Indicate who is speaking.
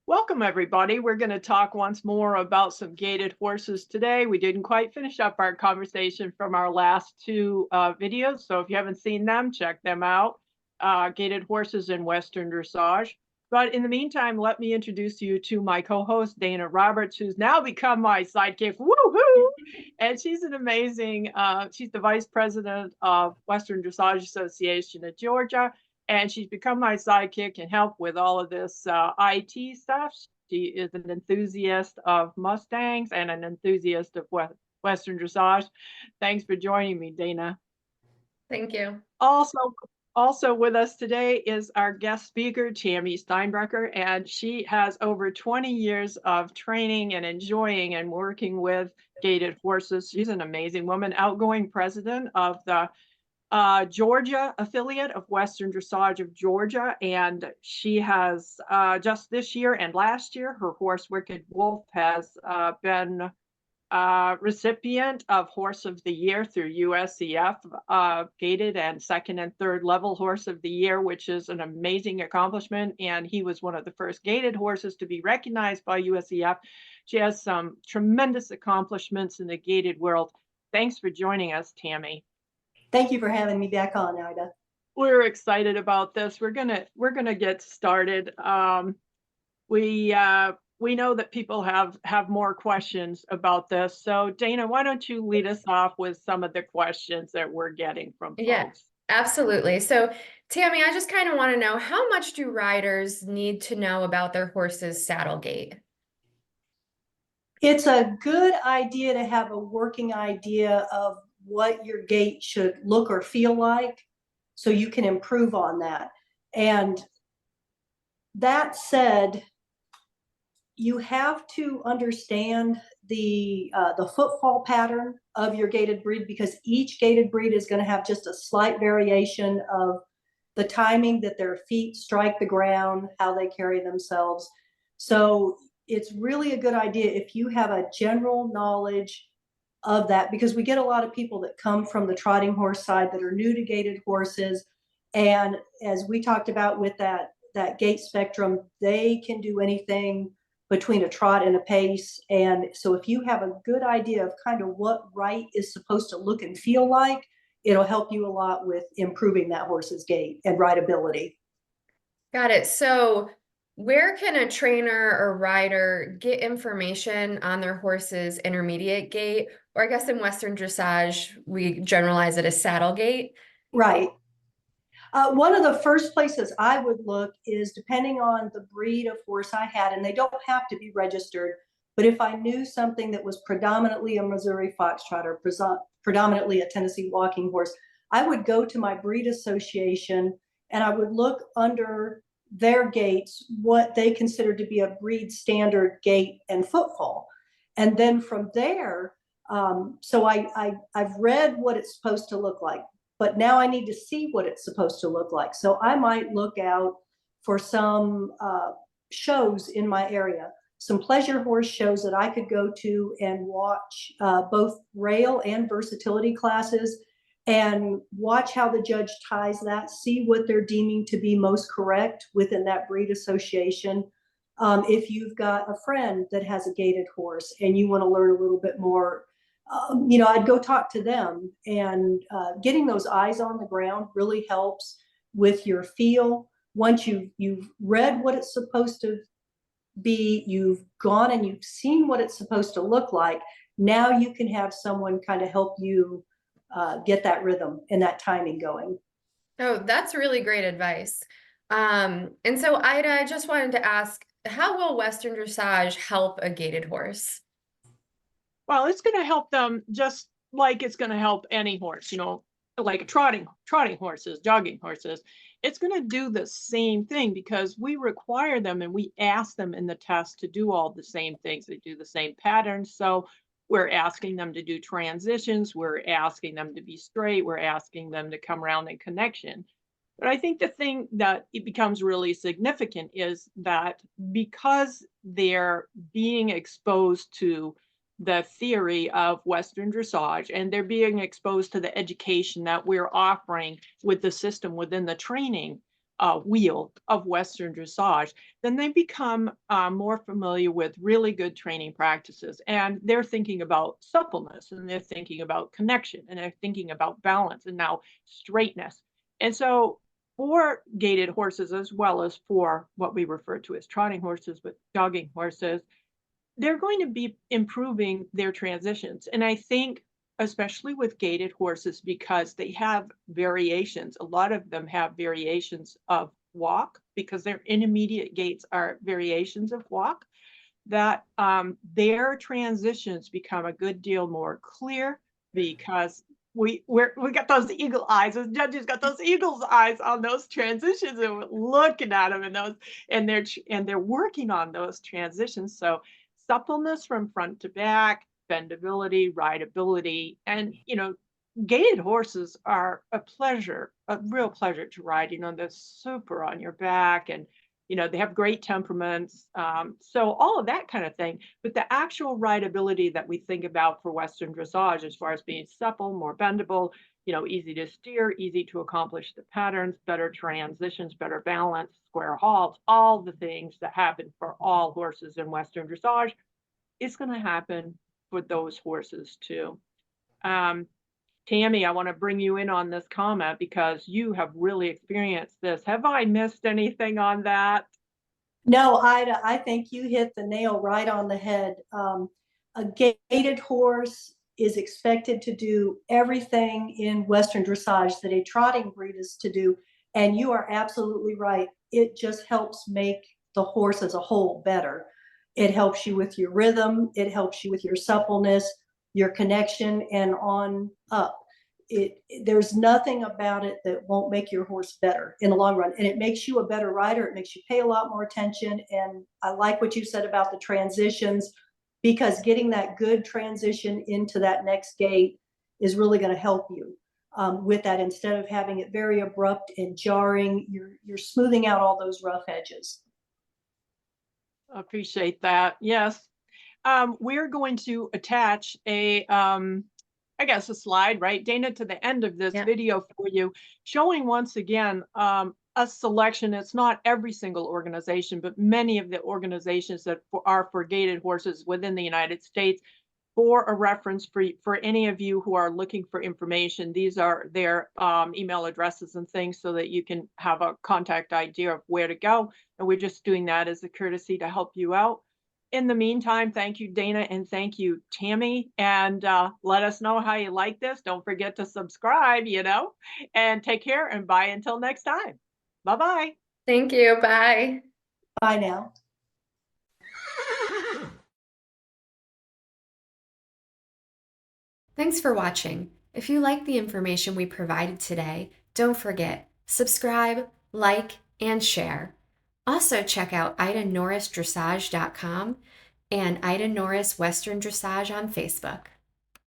Speaker 1: Welcome, everybody. We're going to talk once more about some gaited horses today. We didn't quite finish up our conversation from our last two videos, so if you haven't seen them, check them out. Gaited horses in Western Dressage. But in the meantime, let me introduce you to my co-host, Dayna Roberts, who's now become my sidekick. Woohoo! And she's an amazing, she's the vice president of Western Dressage Association of Georgia, and she's become my sidekick and help with all of this IT stuff. She is an enthusiast of Mustangs and an enthusiast of Western Dressage. Thanks for joining me, Dayna.
Speaker 2: Thank you.
Speaker 1: Also with us today is our guest speaker, Tami Steinbrecher, and she has over 20 years of training and enjoying and working with gaited horses. She's an amazing woman, outgoing president of the Georgia affiliate of Western Dressage of Georgia, and she has just this year and last year, her horse Wicked Wolf has been recipient of Horse of the Year through USEF, gaited and second and third level Horse of the Year, which is an amazing accomplishment. And he was one of the first gaited horses to be recognized by USEF. She has some tremendous accomplishments in the gaited world. Thanks for joining us, Tami.
Speaker 3: Thank you for having me back on, Ida.
Speaker 1: We're excited about this. We're gonna get started. We know that people have more questions about this. So Dayna, why don't you lead us off with some of the questions that we're getting from folks?
Speaker 2: Yeah, absolutely. So Tami, I just kind of want to know, how much do riders need to know about their horse's saddle gait?
Speaker 3: It's a good idea to have a working idea of what your gait should look or feel like so you can improve on that. And that said, you have to understand the footfall pattern of your gaited breed, because each gaited breed is going to have just a slight variation of the timing that their feet strike the ground, how they carry themselves. So it's really a good idea if you have a general knowledge of that, because we get a lot of people that come from the trotting horse side that are new to gaited horses. And as we talked about with that gait spectrum, they can do anything between a trot and a pace. And so if you have a good idea of kind of what right is supposed to look and feel like, it'll help you a lot with improving that horse's gait and rideability.
Speaker 2: Got it. So where can a trainer or rider get information on their horse's intermediate gait? Or I guess in Western Dressage, we generalize it as saddle gait.
Speaker 3: Right. One of the first places I would look is, depending on the breed of horse I had, and they don't have to be registered, but if I knew something that was predominantly a Missouri Foxtrot or predominantly a Tennessee walking horse, I would go to my breed association and I would look under their gaits what they consider to be a breed standard gait and footfall. And then from there, so I've read what it's supposed to look like, but now I need to see what it's supposed to look like. So I might look out for some shows in my area, some pleasure horse shows that I could go to and watch both rail and versatility classes, and watch how the judge ties that, see what they're deeming to be most correct within that breed association. If you've got a friend that has a gaited horse and you want to learn a little bit more, I'd go talk to them. And getting those eyes on the ground really helps with your feel. Once you've read what it's supposed to be, you've gone and you've seen what it's supposed to look like, now you can have someone kind of help you get that rhythm and that timing going.
Speaker 2: Oh, that's really great advice. And so Ida, I just wanted to ask, how will Western Dressage help a gaited horse?
Speaker 1: Well, it's going to help them just like it's going to help any horse, like trotting horses, jogging horses. It's going to do the same thing because we require them and we ask them in the test to do all the same things. They do the same patterns. So we're asking them to do transitions. We're asking them to be straight. We're asking them to come around in connection. But I think the thing that it becomes really significant is that because they're being exposed to the theory of Western Dressage and they're being exposed to the education that we're offering with the system within the training, wheel of Western dressage, then they become more familiar with really good training practices. And they're thinking about suppleness, and they're thinking about connection, and they're thinking about balance, and now straightness. And so for gaited horses, as well as for what we refer to as trotting horses, but jogging horses, they're going to be improving their transitions. And I think, especially with gaited horses, because they have variations, a lot of them have variations of walk, because their intermediate gaits are variations of walk, that their transitions become a good deal more clear, because we got those eagle eyes. Those judges got those eagle's eyes on those transitions, and we're looking at them, and those, and they're working on those transitions. So suppleness from front to back, bendability, rideability, and gaited horses are a pleasure, a real pleasure to ride. They're super on your back, and they have great temperaments. So all of that kind of thing. But the actual rideability that we think about for Western dressage, as far as being supple, more bendable, easy to steer, easy to accomplish the patterns, better transitions, better balance, square halts, all the things that happen for all horses in Western dressage, is going to happen for those horses too. Tami, I want to bring you in on this comment, because you have really experienced this. Have I missed anything on that?
Speaker 3: No, Ida, I think you hit the nail right on the head. A gaited horse is expected to do everything in Western dressage that a trotting breed is to do. And you are absolutely right. It just helps make the horse as a whole better. It helps you with your rhythm. It helps you with your suppleness, your connection, and on up. There's nothing about it that won't make your horse better in the long run. And it makes you a better rider. It makes you pay a lot more attention. And I like what you said about the transitions, because getting that good transition into that next gait is really going to help you with that. Instead of having it very abrupt and jarring, you're smoothing out all those rough edges.
Speaker 1: I appreciate that. Yes. We're going to attach a slide, right, Dayna, to the end of this video for you, showing once again a selection. It's not every single organization, but many of the organizations that are for gaited horses within the United States. For a reference for any of you who are looking for information, these are their email addresses and things, so that you can have a contact idea of where to go. And we're just doing that as a courtesy to help you out. In the meantime, thank you, Dayna, and thank you, Tami. And let us know how you like this. Don't forget to subscribe, and take care, and bye until next time. Bye-bye.
Speaker 2: Thank you. Bye.
Speaker 3: Bye now.
Speaker 2: Thanks for watching. If you like the information we provided today, don't forget, subscribe, like, and share. Also check out IdaNorrisDressage.com and Ida Norris Western Dressage on Facebook.